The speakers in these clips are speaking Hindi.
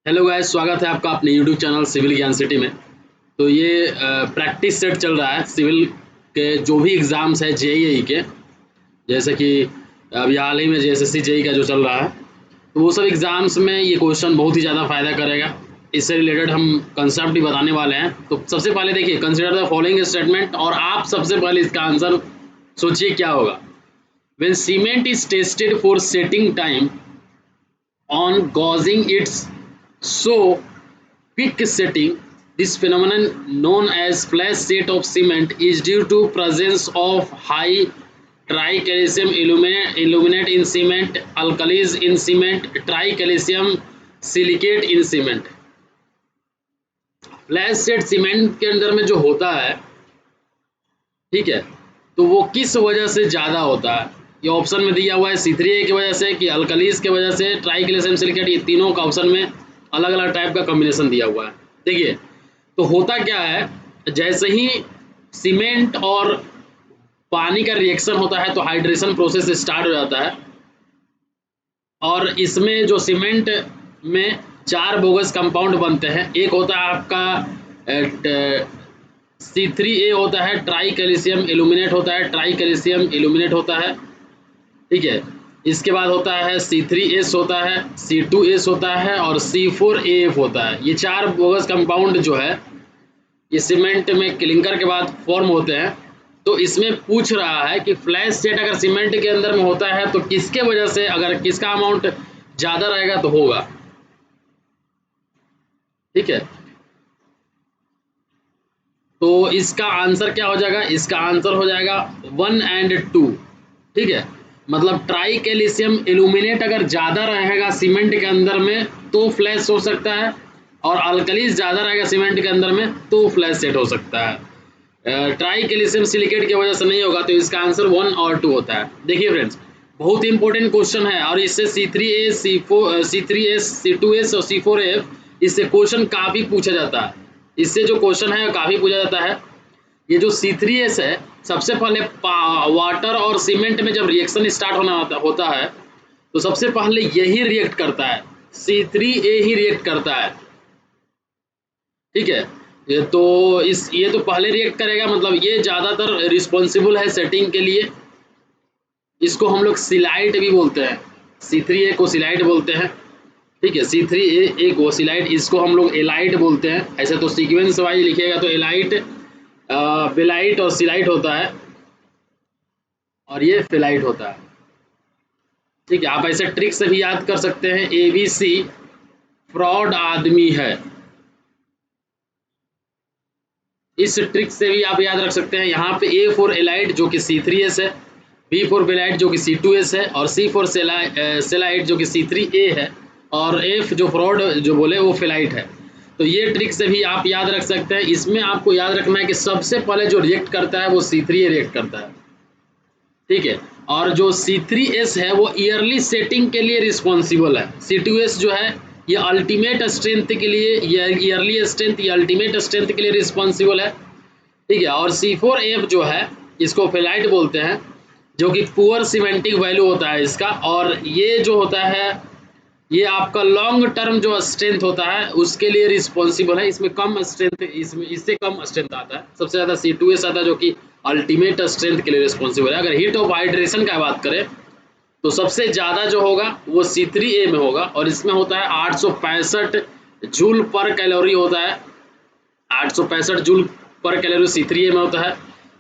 हेलो गाइस, स्वागत है आपका अपने यूट्यूब चैनल सिविल ज्ञान सिटी में। तो ये प्रैक्टिस सेट चल रहा है सिविल के जो भी एग्ज़ाम्स है जेईई के, जैसे कि अभी हाल ही में जेएसएससी जेईई का जो चल रहा है, तो वो सब एग्ज़ाम्स में ये क्वेश्चन बहुत ही ज़्यादा फ़ायदा करेगा। इससे रिलेटेड हम कंसेप्ट भी बताने वाले हैं। तो सबसे पहले देखिए, कंसिडर द फॉलोइंग स्टेटमेंट, और आप सबसे पहले इसका आंसर सोचिए क्या होगा। When cement is tested for setting time on gauging its so quick setting, this phenomenon known as flash set of cement is due to presence of high tricalcium aluminate in cement, alkalis in cement, tricalcium silicate in cement. Flash set cement के अंदर में जो होता है, ठीक है, तो वो किस वजह से ज़्यादा होता है। ये ऑप्शन में दिया हुआ है C3A की वजह से, कि अल्कलीस की वजह से, ट्राइक्लेशियम सिलिकेट, ये तीनों का ऑप्शन में अलग अलग टाइप का कॉम्बिनेशन दिया हुआ है। देखिए, तो होता क्या है, जैसे ही सीमेंट और पानी का रिएक्शन होता है तो हाइड्रेशन प्रोसेस स्टार्ट हो जाता है, और इसमें जो सीमेंट में 4 बोगस कंपाउंड बनते हैं। एक होता है आपका C3A होता है, ट्राई कैल्शियम एल्यूमिनेट होता है, ट्राई कैल्शियम एल्यूमिनेट होता है, ठीक है। इसके बाद होता है C3S होता है, C2S होता है और C4AF होता है। ये 4 बोगस कंपाउंड जो है, ये सीमेंट में क्लिंकर के बाद फॉर्म होते हैं। तो इसमें पूछ रहा है कि फ्लैश सेट अगर सीमेंट के अंदर में होता है तो किसके वजह से, अगर किसका अमाउंट ज़्यादा रहेगा तो होगा, ठीक है। तो इसका आंसर क्या हो जाएगा, इसका आंसर हो जाएगा 1 और 2, ठीक है। मतलब ट्राई कैल्शियम एल्यूमिनेट अगर ज़्यादा रहेगा सीमेंट के अंदर में तो फ्लैश हो सकता है, और अल्कलीस ज़्यादा रहेगा सीमेंट के अंदर में तो फ्लैश सेट हो सकता है। ट्राई कैल्शियम सिलिकेट की वजह से नहीं होगा, तो इसका आंसर 1 और 2 होता है। देखिए फ्रेंड्स, बहुत इंपॉर्टेंट क्वेश्चन है, और इससे C3A, C3S, C2S और C4F, इससे क्वेश्चन काफ़ी पूछा जाता है। इससे जो क्वेश्चन है काफ़ी पूछा जाता है। ये जो C3S है, सबसे पहले वाटर और सीमेंट में जब रिएक्शन स्टार्ट होता है तो सबसे पहले यही रिएक्ट करता है, C3A ही रिएक्ट करता है, ठीक है। ये तो पहले रिएक्ट करेगा, मतलब ये ज़्यादातर रिस्पॉन्सिबल है सेटिंग के लिए। इसको हम लोग सिलाइट भी बोलते हैं, C3A को सिलाइट बोलते हैं, ठीक है। C3A को सिलाइट, इसको हम लोग एलाइट बोलते हैं। ऐसे तो सीक्वेंस वाइज लिखिएगा तो एलाइट, बेलाइट और सिलाइट होता है, और ये फिलाइट होता है, ठीक है। आप ऐसे ट्रिक से भी याद कर सकते हैं, ABC फ्रॉड आदमी है, इस ट्रिक से भी आप याद रख सकते हैं। यहाँ पे A फॉर एलाइट जो कि C3S है, B फॉर बेलाइट जो कि C2S है, और C फॉर सेलाइट जो कि C3A है, और F जो फ्रॉड जो बोले वो फिलाइट है। तो ये ट्रिक से भी आप याद रख सकते हैं। इसमें आपको याद रखना है कि सबसे पहले जो रिएक्ट करता है वो C3A रिएक्ट करता है, ठीक है। और जो C3S है वो ईयरली सेटिंग के लिए रिस्पॉन्सिबल है। C2S जो है ये अल्टीमेट स्ट्रेंथ के लिए, ये ईयरली स्ट्रेंथ, ये अल्टीमेट स्ट्रेंथ के लिए रिस्पॉन्सिबल है, ठीक है। और C4F जो है, इसको फेलाइट बोलते हैं, जो कि पुअर सीमेंटिक वैल्यू होता है इसका। और ये जो होता है, ये आपका लॉन्ग टर्म जो स्ट्रेंथ होता है उसके लिए रिस्पॉन्सिबल है। इसमें कम स्ट्रेंथ, इससे कम स्ट्रेंथ आता है। सबसे ज़्यादा C2S आता है जो कि अल्टीमेट स्ट्रेंथ के लिए रिस्पॉन्सिबल है। अगर हीट ऑफ हाइड्रेशन का बात करें तो सबसे ज़्यादा जो होगा वो C3A में होगा, और इसमें होता है 865 जूल पर कैलोरी होता है। 865 जूल पर कैलोरी C3A में होता है।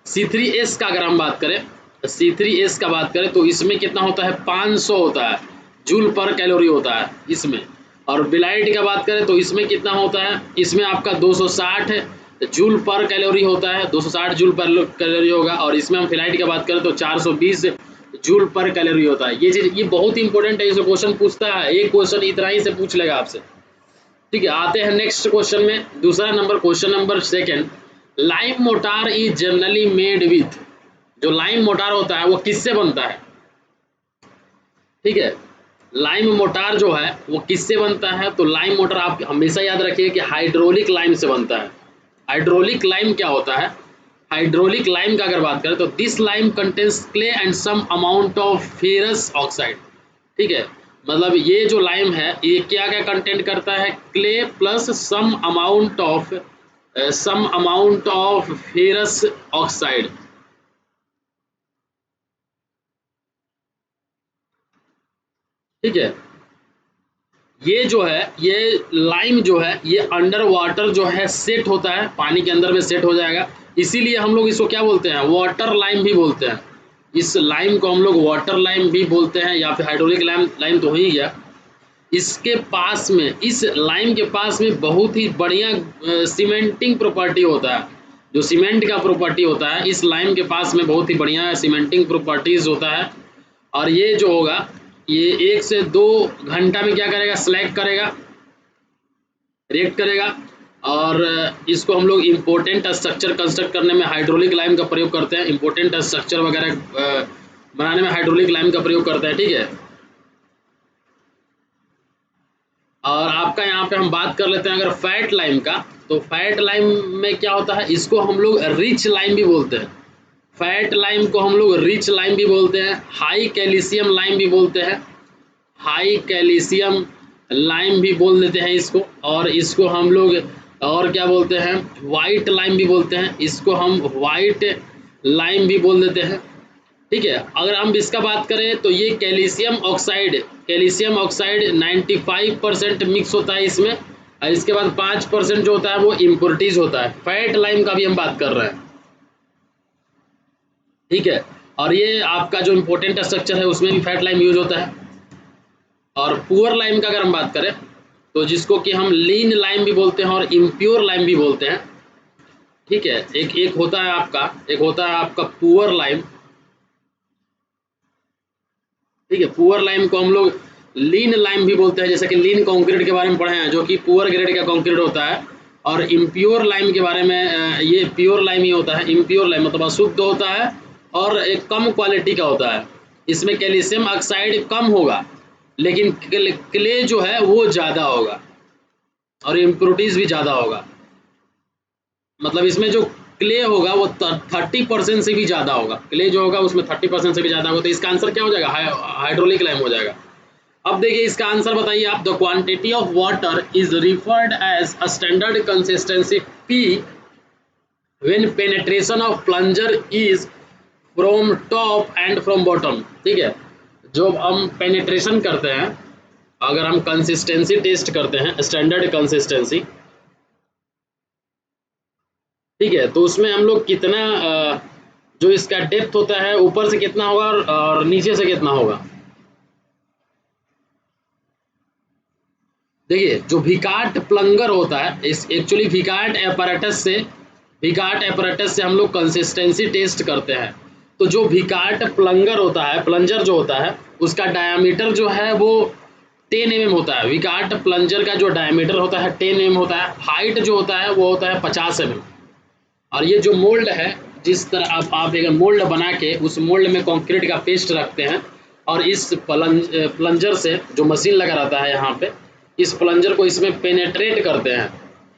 C3S का अगर हम बात करें, C3S का बात करें तो इसमें कितना होता है, 500 होता है, जूल पर कैलोरी होता है इसमें। और बिलाइट का बात करें तो इसमें कितना होता है, इसमें आपका 260 जूल पर कैलोरी होता है, 260 जूल पर कैलोरी होगा। और इसमें हम फिलाइट की बात करें तो 420 जूल पर कैलोरी होता है। ये चीज़ ये बहुत इंपॉर्टेंट है, इसे क्वेश्चन पूछता है, एक क्वेश्चन इतना ही से पूछ लेगा आपसे, ठीक है। आते हैं नेक्स्ट क्वेश्चन में, दूसरा number, question number 2। Lime motor is generally made with, जो लाइम मोटार होता है वो किससे बनता है, ठीक है। लाइम मोटार जो है वो किससे बनता है, तो लाइम मोटार आप हमेशा याद रखिए कि हाइड्रोलिक लाइम से बनता है। हाइड्रोलिक लाइम क्या होता है, हाइड्रोलिक लाइम का अगर बात करें तो this lime contains clay and some amount of ferrous oxide, ठीक है। मतलब ये जो लाइम है ये क्या क्या कंटेंट करता है, clay plus some amount of ferrous oxide. ठीक है, ये जो है ये लाइम जो है ये अंडर वाटर जो है सेट होता है, पानी के अंदर में सेट हो जाएगा, इसीलिए हम लोग इसको क्या बोलते हैं, वाटर लाइम भी बोलते हैं। इस लाइम को हम लोग वाटर लाइम भी बोलते हैं या फिर हाइड्रोलिक लाइम, लाइम तो हो ही गया। इसके पास में, इस लाइम के पास में बहुत ही बढ़िया सीमेंटिंग प्रॉपर्टी होता है। जो सीमेंट का प्रॉपर्टी होता है इस लाइम के पास में बहुत ही बढ़िया सीमेंटिंग प्रॉपर्टीज होता है। और ये जो होगा ये 1 से 2 घंटा में क्या करेगा, स्लैग करेगा, रिएक्ट करेगा। और इसको हम लोग इम्पोर्टेंट स्ट्रक्चर कंस्ट्रक्ट करने में हाइड्रोलिक लाइम का प्रयोग करते हैं, इम्पोर्टेंट स्ट्रक्चर वगैरह बनाने में हाइड्रोलिक लाइम का प्रयोग करते हैं। ठीक है, और आपका यहाँ पे हम बात कर लेते हैं अगर फैट लाइम का, तो फैट लाइम में क्या होता है, इसको हम लोग रिच लाइम भी बोलते हैं। फैट लाइम को हम लोग रिच लाइम भी बोलते हैं, हाई कैल्शियम लाइम भी बोलते हैं, हाई कैल्शियम लाइम भी बोल देते हैं इसको। और इसको हम लोग और क्या बोलते हैं, वाइट लाइम भी बोलते हैं, इसको हम वाइट लाइम भी बोल देते हैं। ठीक है, अगर हम इसका बात करें तो ये कैल्शियम ऑक्साइड 95% मिक्स होता है इसमें, और इसके बाद 5% जो होता है वो इम्प्योरिटीज होता है। फैट लाइम का भी हम बात कर रहे हैं। ठीक है, और ये आपका जो इम्पोर्टेंट स्ट्रक्चर है उसमें भी फैट लाइम यूज होता है। और पुअर लाइम का अगर हम बात करें तो जिसको कि हम लीन लाइम भी बोलते हैं और इम्प्योर लाइम भी बोलते हैं। ठीक है, एक होता है आपका पुअर लाइम। ठीक है, पुअर लाइम को हम लोग लीन लाइम भी बोलते हैं, जैसे कि लीन कंक्रीट के बारे में पढ़े हैं जो कि पुअर ग्रेड का कंक्रीट होता है। और इम्प्योर लाइम के बारे में ये प्योर लाइम ही होता है। इम्प्योर लाइम मतलब अशुद्ध होता है और एक कम क्वालिटी का होता है। इसमें कैल्शियम ऑक्साइड कम होगा लेकिन क्ले जो है वो ज़्यादा होगा और इम्प्योरिटीज भी ज़्यादा होगा। मतलब इसमें जो क्ले होगा वो 30% से भी ज़्यादा होगा, क्ले जो होगा उसमें 30% से भी ज़्यादा होगा। तो इसका आंसर क्या हो जाएगा, हाइड्रोलिक लाइम हो जाएगा। अब देखिए इसका आंसर बताइए आप, the quantity of water is referred as a standard consistency P when penetration of plunger is from top and from bottom. ठीक है, जो हम पेनिट्रेशन करते हैं, अगर हम कंसिस्टेंसी टेस्ट करते हैं स्टैंडर्ड कंसिस्टेंसी, ठीक है, तो उसमें हम लोग कितना जो इसका डेप्थ होता है ऊपर से कितना होगा और नीचे से कितना होगा। देखिए जो विकार्ट प्लंगर होता है, इस एक्चुअली विकार्ट एपरेटस से हम लोग कंसिस्टेंसी टेस्ट करते हैं। तो जो विकार्ट प्लंगर होता है, प्लंजर जो होता है उसका डायामीटर जो है वो 10 mm होता है। विकार्ट प्लंजर का जो डायामीटर होता है 10 mm होता है। हाइट जो होता है वो होता है 50 mm। और ये जो मोल्ड है, जिस तरह आप एक मोल्ड बना के उस मोल्ड में कंक्रीट का पेस्ट रखते हैं और इस प्लंजर से जो मशीन लगा रहता है यहाँ पे, इस प्लंजर को इसमें पेनेट्रेट करते हैं।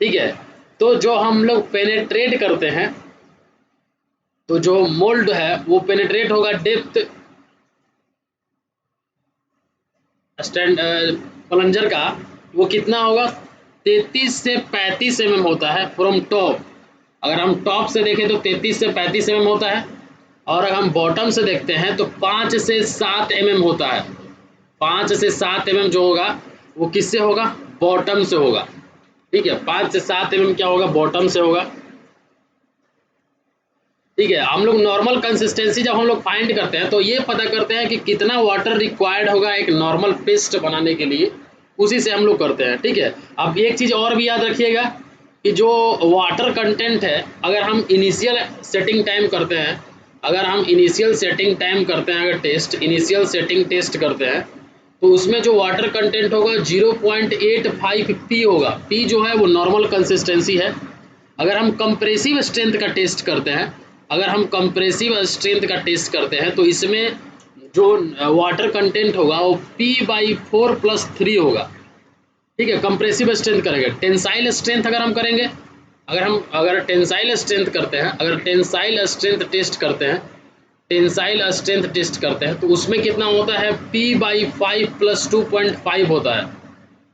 ठीक है, तो जो हम लोग पेनेट्रेट करते हैं तो जो मोल्ड है वो पेनेट्रेट होगा डेप्थ स्टैंड प्लंजर का, वो कितना होगा 33 से 35 mm होता है फ्रॉम टॉप। अगर हम टॉप से देखें तो 33 से 35 mm होता है, और अगर हम बॉटम से देखते हैं तो 5 से 7 mm होता है। 5 से 7 mm जो होगा वो किससे होगा, बॉटम से होगा। ठीक है, 5 से 7 mm क्या होगा, बॉटम से होगा। ठीक है, हम लोग नॉर्मल कंसिस्टेंसी जब हम लोग फाइंड करते हैं तो ये पता करते हैं कि कितना वाटर रिक्वायर्ड होगा एक नॉर्मल पेस्ट बनाने के लिए, उसी से हम लोग करते हैं। ठीक है, अब एक चीज़ और भी याद रखिएगा कि जो वाटर कंटेंट है, अगर हम इनिशियल सेटिंग टाइम करते हैं, अगर इनिशियल सेटिंग टेस्ट करते हैं तो उसमें जो वाटर कंटेंट होगा 0.85 पी होगा। पी जो है वो नॉर्मल कंसिस्टेंसी है। अगर हम कंप्रेसिव स्ट्रेंथ का टेस्ट करते हैं, तो इसमें जो वाटर कंटेंट होगा वो P/4+3 होगा। ठीक है, कंप्रेसिव स्ट्रेंथ करेंगे। टेंसाइल स्ट्रेंथ अगर हम करेंगे, अगर टेंसाइल स्ट्रेंथ टेस्ट करते हैं, टेंसाइल स्ट्रेंथ टेस्ट करते हैं तो उसमें कितना होता है, P/5 + 2.5 होता है।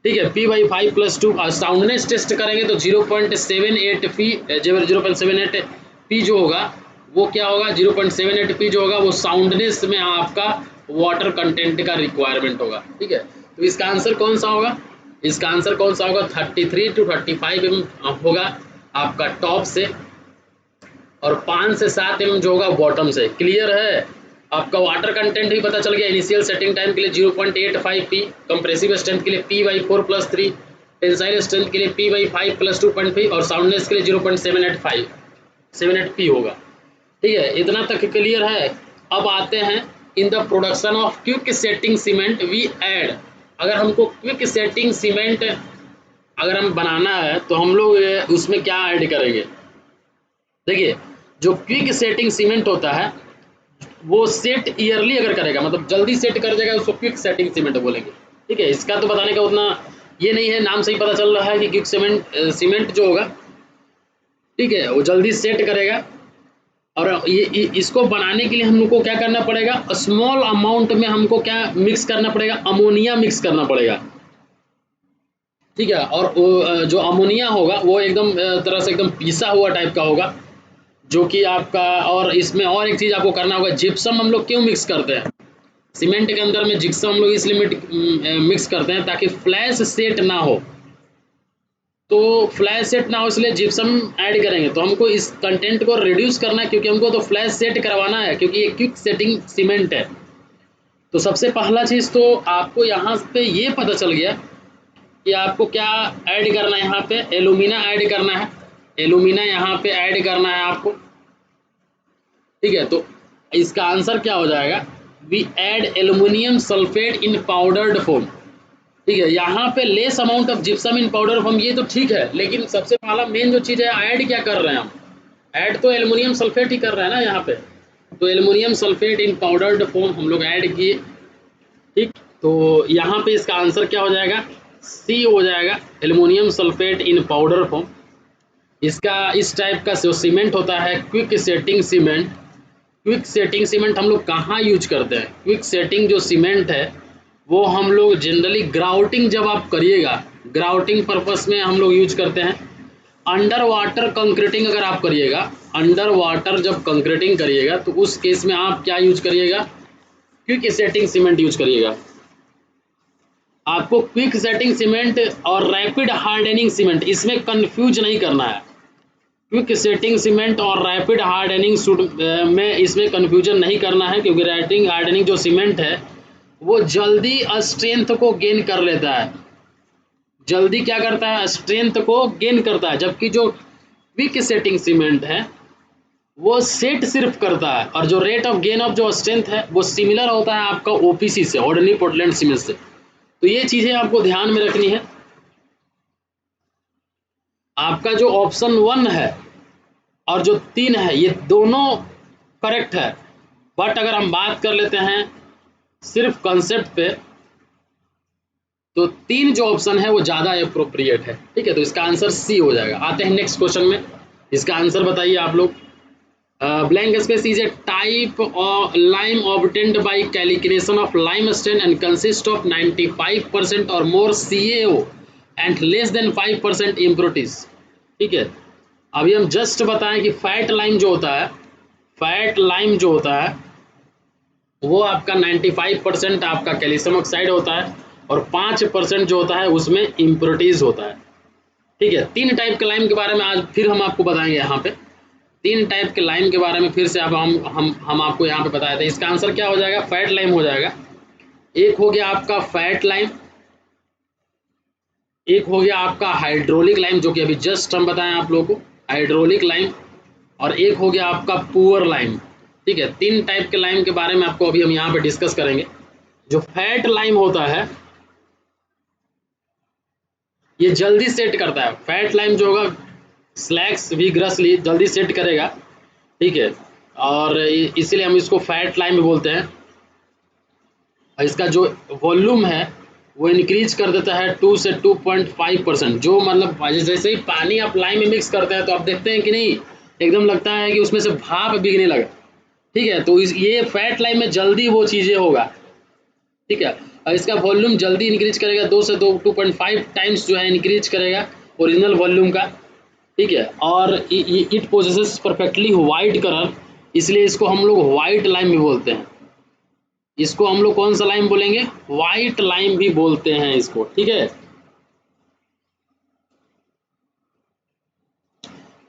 ठीक है, P/5 + 2। साउंडनेस टेस्ट करेंगे तो 0.78 पी 0.78 पी जो होगा वो क्या होगा, 0.78 पी जो होगा वो साउंडनेस में आपका वाटर कंटेंट का रिक्वायरमेंट होगा। ठीक है, तो इसका आंसर कौन सा होगा, इसका आंसर कौन सा होगा, 33 to 35 mm होगा आपका टॉप से, और 5 से 7 mm जो होगा बॉटम से। क्लियर है, आपका वाटर कंटेंट भी पता चल गया। इनिशियल सेटिंग टाइम के लिए 0.85 पी, कंप्रेसिव स्ट्रेंथ के लिए P/4 + 3, टेंसाइल स्ट्रेंथ के लिए P/5 + 2.5 और साउंडनेस के लिए 0.78 पी होगा। ठीक है, इतना तक क्लियर है। अब आते हैं in the production of quick setting cement we add. अगर हमको क्विक सेटिंग सीमेंट अगर हम बनाना है तो हम लोग उसमें क्या ऐड करेंगे। देखिए, जो क्विक सेटिंग सीमेंट होता है वो सेट ईयरली अगर करेगा, मतलब जल्दी सेट कर देगा, उसको क्विक सेटिंग सीमेंट बोलेंगे। ठीक है, इसका तो बताने का उतना ये नहीं है, नाम से ही पता चल रहा है कि क्विक सीमेंट जो होगा, ठीक है, वो जल्दी सेट करेगा। और ये इसको बनाने के लिए हम लोग को क्या करना पड़ेगा, स्मॉल अमाउंट में हमको क्या मिक्स करना पड़ेगा, अमोनिया मिक्स करना पड़ेगा। ठीक है, और वो जो अमोनिया होगा वो एकदम तरह से एकदम पीसा हुआ टाइप का होगा, जो कि आपका, और इसमें और एक चीज़ आपको करना होगा, जिप्सम हम लोग क्यों मिक्स करते हैं सीमेंट के अंदर में, जिप्सम हम लोग इसलिए मिक्स करते हैं ताकि फ्लैश सेट ना हो। तो फ्लैश सेट ना हो इसलिए जिप्सम ऐड करेंगे। तो हमको इस कंटेंट को रिड्यूस करना है, क्योंकि हमको तो फ्लैश सेट करवाना है, क्योंकि ये क्विक सेटिंग सीमेंट है। तो सबसे पहला चीज़ तो आपको यहाँ पे ये पता चल गया कि आपको क्या ऐड करना है, यहाँ पे एलुमिना ऐड करना है, एलुमिना यहाँ पे ऐड करना है आपको। ठीक है, तो इसका आंसर क्या हो जाएगा, we add aluminium sulphate in powdered form. ठीक है, यहाँ पे less amount of gypsum in powder form, ये तो ठीक है, लेकिन सबसे पहला मेन जो चीज़ है, ऐड क्या कर रहे हैं हम, ऐड तो एल्युमिनियम सल्फेट ही कर रहे हैं ना यहाँ पे। तो aluminium sulphate in powdered form हम लोग ऐड किए। ठीक, तो यहाँ पे इसका आंसर क्या हो जाएगा, सी हो जाएगा, एल्युमिनियम सल्फेट इन पाउडर फॉर्म। इसका इस टाइप का जो सीमेंट होता है quick setting cement, quick setting cement हम लोग कहाँ यूज करते हैं, क्विक सेटिंग जो सीमेंट है वो हम लोग जनरली ग्राउटिंग जब आप करिएगा, ग्राउटिंग पर्पस में हम लोग यूज करते हैं। अंडर वाटर कंक्रीटिंग अगर आप करिएगा, अंडर वाटर जब कंक्रीटिंग करिएगा तो उस केस में आप क्या यूज करिएगा, क्विक सेटिंग सीमेंट यूज करिएगा। आपको क्विक सेटिंग सीमेंट और रैपिड हार्डनिंग सीमेंट इसमें कंफ्यूज नहीं करना है। क्विक सेटिंग सीमेंट और रैपिड हार्डनिंग में इसमें कन्फ्यूजन नहीं करना है, क्योंकि रैपिड हार्डनिंग जो सीमेंट है वो जल्दी स्ट्रेंथ को गेन कर लेता है, जल्दी क्या करता है, स्ट्रेंथ को गेन करता है। जबकि जो क्विक सेटिंग सीमेंट है वो सेट सिर्फ करता है, और जो रेट ऑफ गेन ऑफ जो स्ट्रेंथ है वो सिमिलर होता है आपका ओपीसी से, ऑर्डिनरी पोर्टलैंड सीमेंट से। तो ये चीज़ें आपको ध्यान में रखनी है। आपका जो ऑप्शन 1 है और जो 3 है ये दोनों करेक्ट है, बट अगर हम बात कर लेते हैं सिर्फ कॉन्सेप्ट पे तो 3 जो ऑप्शन है वो ज़्यादा अप्रोप्रिएट है। ठीक है, तो इसका आंसर सी हो जाएगा। आते हैं नेक्स्ट क्वेश्चन में, इसका आंसर बताइए आप लोग। Blank space is a type of lime obtained by calcination of limestone and consist of 95% और more CaO and less than 5% impurities. ठीक है, अभी हम जस्ट बताएं कि फैट लाइम जो होता है, फैट लाइम जो होता है वो आपका 95% आपका कैल्शियम ऑक्साइड होता है और 5% जो होता है उसमें इम्प्योरिटीज होता है। ठीक है, 3 टाइप के लाइम के बारे में आज फिर हम आपको बताएंगे। यहाँ पे 3 टाइप के लाइम के बारे में फिर से अब हम आपको यहाँ पे बताए थे। इसका आंसर क्या हो जाएगा, फैट लाइम हो जाएगा। एक हो गया आपका फैट लाइम, एक हो गया आपका हाइड्रोलिक लाइम जो कि अभी जस्ट हम बताएं आप लोगों को, हाइड्रोलिक लाइम, और एक हो गया आपका पुअर लाइम। ठीक है, 3 टाइप के लाइम के बारे में आपको अभी हम यहाँ पे डिस्कस करेंगे। जो फैट लाइम होता है ये जल्दी सेट करता है, फैट लाइम जो होगा स्लैक्स विग्रसली जल्दी सेट करेगा। ठीक है, और इसीलिए हम इसको फैट लाइम बोलते हैं। और इसका जो वॉल्यूम है वो इंक्रीज कर देता है 2 से 2.5%। जो मतलब जैसे ही पानी आप लाइम में मिक्स करते हैं तो आप देखते हैं कि नहीं, एकदम लगता है कि उसमें से भाप बिगने लगा। ठीक है। तो ये फैट लाइम में जल्दी वो चीज़ें होगा, ठीक है। और इसका वॉल्यूम जल्दी इंक्रीज करेगा, 2.5 टाइम्स जो है इंक्रीज करेगा ओरिजिनल वॉल्यूम का, ठीक है। और it possesses perfectly white colour, इसलिए इसको हम लोग वाइट लाइम भी बोलते हैं। इसको हम लोग कौन सा लाइम बोलेंगे? वाइट लाइम भी बोलते हैं इसको, ठीक है।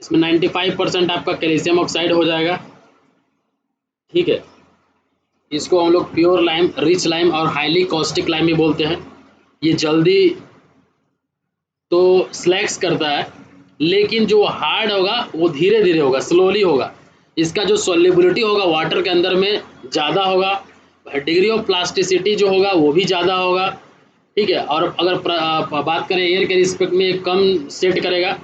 इसमें 95% आपका कैल्शियम ऑक्साइड हो जाएगा, ठीक है। इसको हम लोग प्योर लाइम, रिच लाइम और हाईली कॉस्टिक लाइम भी बोलते हैं। ये जल्दी तो स्लैक्स करता है, लेकिन जो हार्ड होगा वो धीरे धीरे होगा, स्लोली होगा। इसका जो सॉल्युबिलिटी होगा वाटर के अंदर में ज़्यादा होगा, डिग्री ऑफ प्लास्टिसिटी जो होगा वो भी ज़्यादा होगा, ठीक है। और अगर बात करें एयर के रिस्पेक्ट में कम सेट करेगा।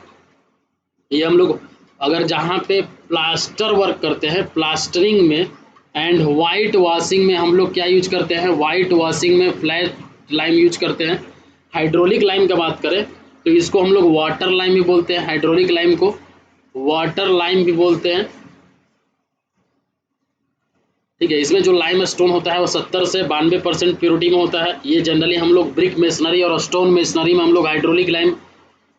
ये हम लोग अगर जहाँ पे प्लास्टर वर्क करते हैं, प्लास्टरिंग में एंड वाइट वॉशिंग में हम लोग क्या यूज करते हैं? वाइट वॉशिंग में फ्लैट लाइम यूज करते हैं। हाइड्रोलिक लाइम का बात करें तो इसको हम लोग वाटर लाइम भी बोलते हैं, हाइड्रोलिक लाइम को वाटर लाइम भी बोलते हैं, ठीक है। इसमें जो लाइम स्टोन होता है वो 70 से 92% प्योरिटी में होता है। ये जनरली हम लोग ब्रिक मेसनरी और स्टोन मेसनरी में हम लोग हाइड्रोलिक लाइम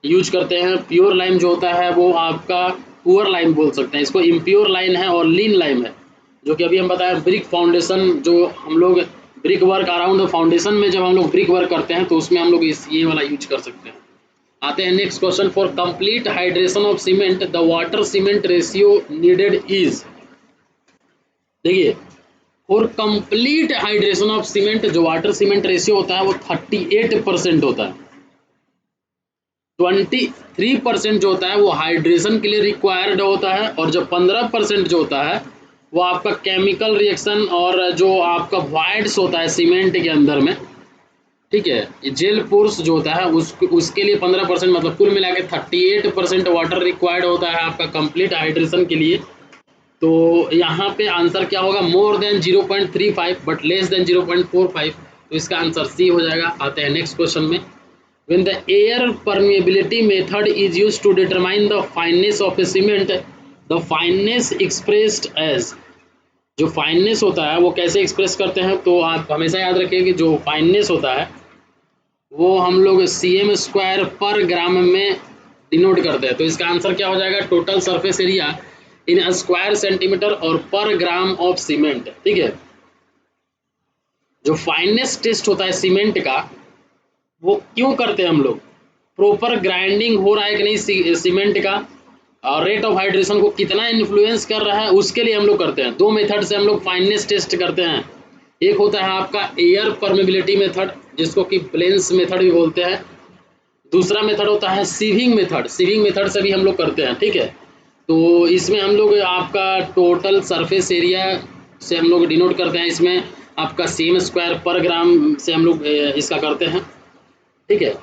यूज करते हैं। प्योर लाइम जो होता है वो आपका पुअर लाइम बोल सकते हैं, इसको इम्प्योर लाइम है और लीन लाइम है, जो कि अभी हम बताएं ब्रिक फाउंडेशन, जो हम लोग brick work around the foundation में जब हम लोग ब्रिक वर्क करते हैं तो उसमें हम लोग ये वाला यूज कर सकते हैं। आते हैं next question. For complete hydration of cement the water cement ratio needed is, देखिए for complete hydration of cement जो वाटर सीमेंट रेशियो होता है वो 38% होता है। 23% जो होता है वो हाइड्रेशन के लिए रिक्वायर्ड होता है, और जो 15% जो होता है वो आपका केमिकल रिएक्शन और जो आपका वॉइड्स होता है सीमेंट के अंदर में, ठीक है। जेल पोर्स जो होता है उसके लिए 15%, मतलब कुल मिला के 38% वाटर रिक्वायर्ड होता है आपका कंप्लीट हाइड्रेशन के लिए। तो यहाँ पे आंसर क्या होगा? More than 0.35 but less than 0.45, तो इसका आंसर सी हो जाएगा। आते हैं नेक्स्ट क्वेश्चन में। When the air permeability method is used to determine the fineness of a cement, the fineness expressed as, जो फाइननेस होता है वो कैसे एक्सप्रेस करते हैं? तो आप हमेशा याद रखिए कि जो फाइननेस होता है वो हम लोग cm² पर ग्राम में डिनोट करते हैं। तो इसका आंसर क्या हो जाएगा? Total surface area in square centimetre और पर ग्राम ऑफ सीमेंट, ठीक है। जो फाइननेस टेस्ट होता है सीमेंट का वो क्यों करते हैं हम लोग? प्रॉपर ग्राइंडिंग हो रहा है कि नहीं सीमेंट का, और रेट ऑफ हाइड्रेशन को कितना इन्फ्लुएंस कर रहा है उसके लिए हम लोग करते हैं। दो मेथड से हम लोग फाइननेस टेस्ट करते हैं। एक होता है आपका एयर परमेबिलिटी मेथड, जिसको कि प्लेन्स मेथड भी बोलते हैं। दूसरा मेथड होता है सीविंग मेथड, सीविंग मेथड से भी हम लोग करते हैं, ठीक है। तो इसमें हम लोग आपका टोटल सरफेस एरिया से हम लोग डिनोट करते हैं। इसमें आपका cm² पर ग्राम से हम लोग इसका करते हैं, ठीक है।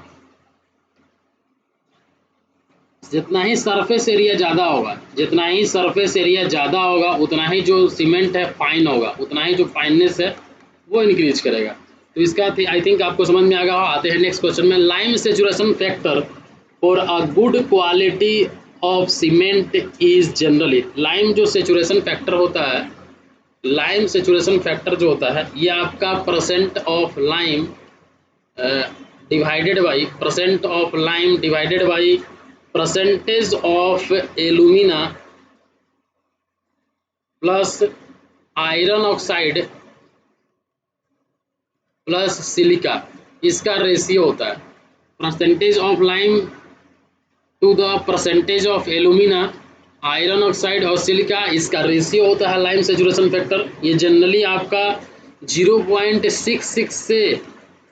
जितना ही सरफेस एरिया ज़्यादा होगा, जितना ही सरफेस एरिया ज़्यादा होगा उतना ही जो सीमेंट है फाइन होगा, उतना ही जो फाइननेस है वो इंक्रीज करेगा। तो इसका आई थिंक आपको समझ में आ गया। आते हैं नेक्स्ट क्वेश्चन में। Lime saturation factor for a good quality of cement is generally, lime जो सेचुरेशन फैक्टर होता है, लाइम सेचुरेशन फैक्टर जो होता है ये आपका percent of lime divided by percent of lime divided by percentage of alumina plus iron oxide plus silica, इसका रेशियो होता है। Percentage of lime to the percentage of alumina, iron oxide और सिलिका, इसका रेशियो होता है लाइम सेचुरेशन फैक्टर। ये जनरली आपका 0.66 से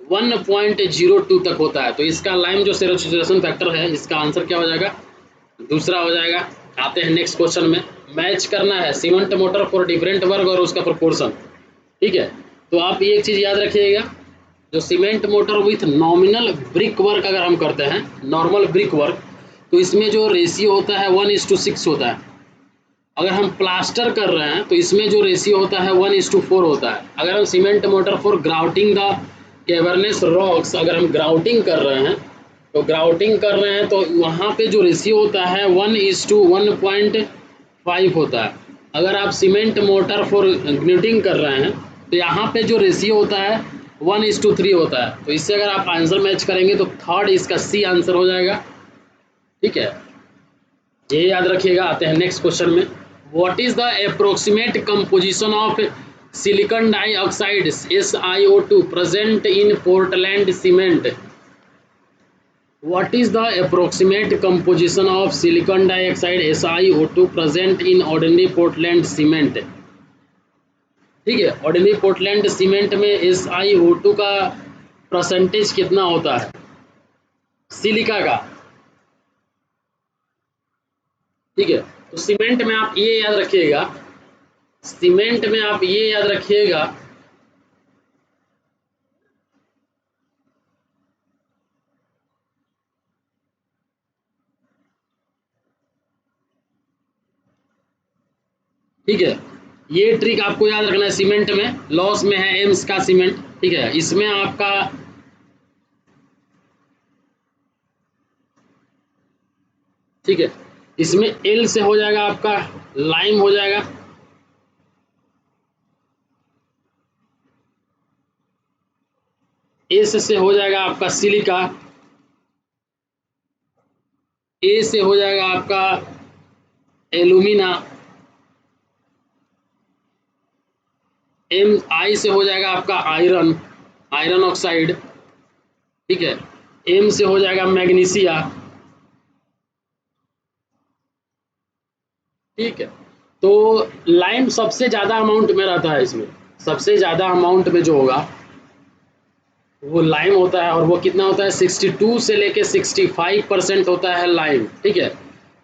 1.02 तक होता है। तो इसका लाइम जो सेचुरेशन फैक्टर है इसका आंसर क्या हो जाएगा? दूसरा हो जाएगा। आते हैं नेक्स्ट क्वेश्चन में। मैच करना है cement mortar for different work और उसका प्रोपोर्शन, ठीक है। तो आप ये एक चीज़ याद रखिएगा, जो cement motor with nominal brick work अगर हम करते हैं, नॉर्मल ब्रिक वर्क, तो इसमें जो रेशियो होता है 1:6 होता है। अगर हम प्लास्टर कर रहे हैं तो इसमें जो रेशियो होता है 1:4 होता है। अगर हम cement mortar for grouting the cavernous rocks, अगर हम ग्राउटिंग कर रहे हैं तो ग्राउटिंग कर रहे हैं तो वहाँ पे जो रेशियो होता है 1:1.5 होता है। अगर आप सीमेंट मोटर फॉर ग्नूटिंग कर रहे हैं तो यहाँ पे जो रेशियो होता है 1:3 होता है। तो इससे अगर आप आंसर मैच करेंगे तो थर्ड इसका सी आंसर हो जाएगा। ठीक है, ये याद रखिएगा। आते हैं नेक्स्ट क्वेश्चन में। What is the approximate composition of silicon dioxide SiO2 present in Portland cement? What is the approximate composition of silicon dioxide SiO2 present in ordinary Portland cement? ठीक है, ऑर्डिनरी पोर्टलैंड सीमेंट में SiO2 का परसेंटेज कितना होता है सिलिका का? ठीक है, तो सीमेंट में आप ये याद रखिएगा, सीमेंट में आप ये याद रखिएगा ठीक है, ये ट्रिक आपको याद रखना है। सीमेंट में लॉस में है एम्स का सीमेंट। ठीक है, इसमें आपका ठीक है, इसमें एल से हो जाएगा आपका लाइम हो जाएगा। एस से हो जाएगा आपका सिलिका। ए से हो जाएगा आपका एल्यूमिना। एम आई से हो जाएगा आपका आयरन, आयरन ऑक्साइड। ठीक है, एम से हो जाएगा मैग्नीशिया। ठीक है, तो लाइम सबसे ज़्यादा अमाउंट में रहता है इसमें। सबसे ज़्यादा अमाउंट में जो होगा वो लाइम होता है, और वो कितना होता है 62 से लेके 65% होता है लाइम। ठीक है,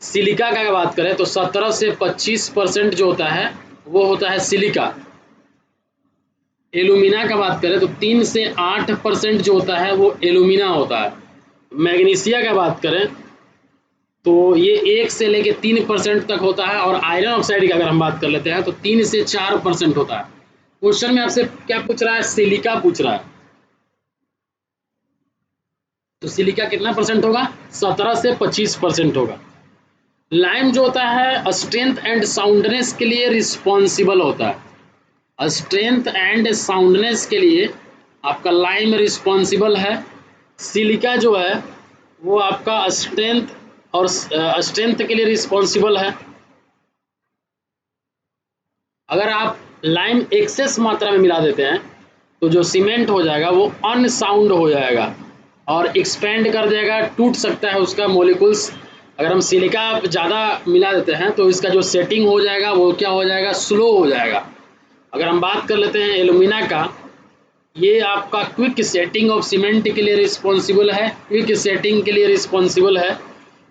सिलिका का बात करें तो 17 से 25% जो होता है वो होता है सिलिका। एल्यूमिना का बात करें तो 3 से 8% जो होता है वो एल्यूमिना होता है। मैग्नीशिया का बात करें तो ये 1 से लेके 3% तक होता है, और आयरन ऑक्साइड की अगर हम बात कर लेते हैं तो 3 से 4% होता है। क्वेश्चन में आपसे क्या पूछ रहा है? सिलिका पूछ रहा है। तो सिलिका कितना परसेंट होगा? 17 से 25% होगा। लाइम जो होता है स्ट्रेंथ एंड साउंडनेस के लिए रिस्पॉन्सिबल होता है। स्ट्रेंथ एंड साउंडनेस के लिए आपका लाइम रिस्पॉन्सिबल है। सिलिका जो है वो आपका स्ट्रेंथ और स्ट्रेंथ के लिए रिस्पॉन्सिबल है। अगर आप लाइम एक्सेस मात्रा में मिला देते हैं तो जो सीमेंट हो जाएगा वो अनसाउंड हो जाएगा और एक्सपेंड कर देगा, टूट सकता है उसका मॉलिक्यूल्स। अगर हम सिलिका ज़्यादा मिला देते हैं तो इसका जो सेटिंग हो जाएगा वो क्या हो जाएगा? स्लो हो जाएगा। अगर हम बात कर लेते हैं एल्यूमिना का, ये आपका क्विक सेटिंग ऑफ सीमेंट के लिए रिस्पॉन्सिबल है, क्विक सेटिंग के लिए रिस्पॉन्सिबल है।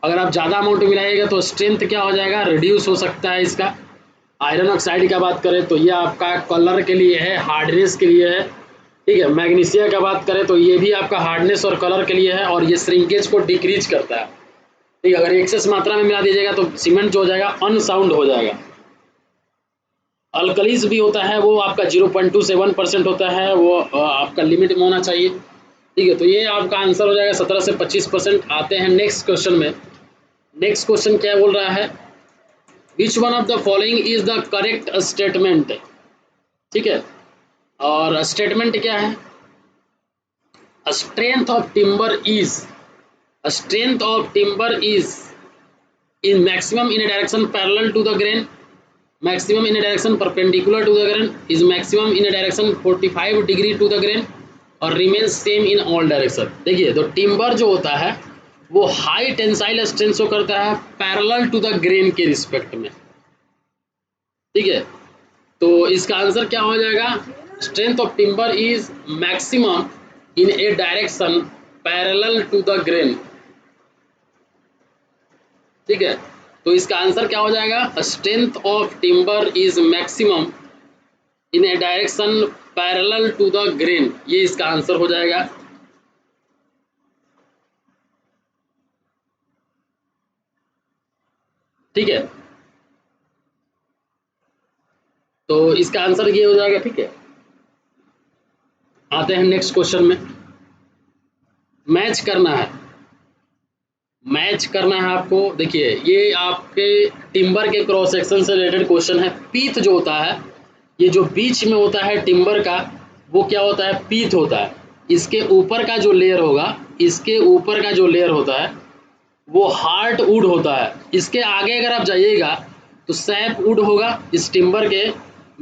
अगर आप ज़्यादा अमाउंट मिलाइएगा तो स्ट्रेंथ क्या हो जाएगा? रिड्यूस हो सकता है इसका। आयरन ऑक्साइड का बात करें तो ये आपका कलर के लिए है, हार्डनेस के लिए है। ठीक है, मैग्नीशिया का बात करें तो ये भी आपका हार्डनेस और कलर के लिए है, और ये श्रिंकेज को डिक्रीज करता है। ठीक है, अगर एक्सेस मात्रा में मिला दीजिएगा तो सीमेंट जो हो जाएगा अनसाउंड हो जाएगा। अल्कलीज भी होता है वो आपका 0.2 से 1% होता है, वो आपका लिमिट में होना चाहिए। ठीक है, तो ये आपका आंसर हो जाएगा 17 से 25%। आते हैं नेक्स्ट क्वेश्चन में। नेक्स्ट क्वेश्चन क्या बोल रहा है? Which one of the following is the correct statement? ठीक है, और स्टेटमेंट क्या है? Strength of timber is, strength of timber is in maximum in a direction parallel to the grain, maximum in a direction perpendicular to the grain, is maximum in a direction 45 degree to the grain, और remains same in all direction। देखिए, तो टिम्बर जो होता है वो हाई टेंसाइल स्ट्रेंथ शो करता है पैरेलल टू द ग्रेन के रिस्पेक्ट में। ठीक है, तो इसका आंसर क्या हो जाएगा? Strength of timber is maximum in a direction parallel to the grain. ठीक है, तो इसका आंसर क्या हो जाएगा? Strength of timber is maximum in a direction parallel to the grain, ये इसका आंसर हो जाएगा। ठीक है, तो इसका आंसर ये हो जाएगा। ठीक है, आते हैं नेक्स्ट क्वेश्चन में। मैच करना है, मैच करना है आपको। देखिए ये आपके टिम्बर के क्रॉस सेक्शन से रिलेटेड क्वेश्चन है। पीथ जो होता है, ये जो बीच में होता है टिम्बर का, वो क्या होता है, पीथ होता है। इसके ऊपर का जो लेयर होगा, इसके ऊपर का जो लेयर होता है वो हार्ड वुड होता है। इसके आगे अगर आप जाइएगा तो सैप वुड होगा। इस टिम्बर के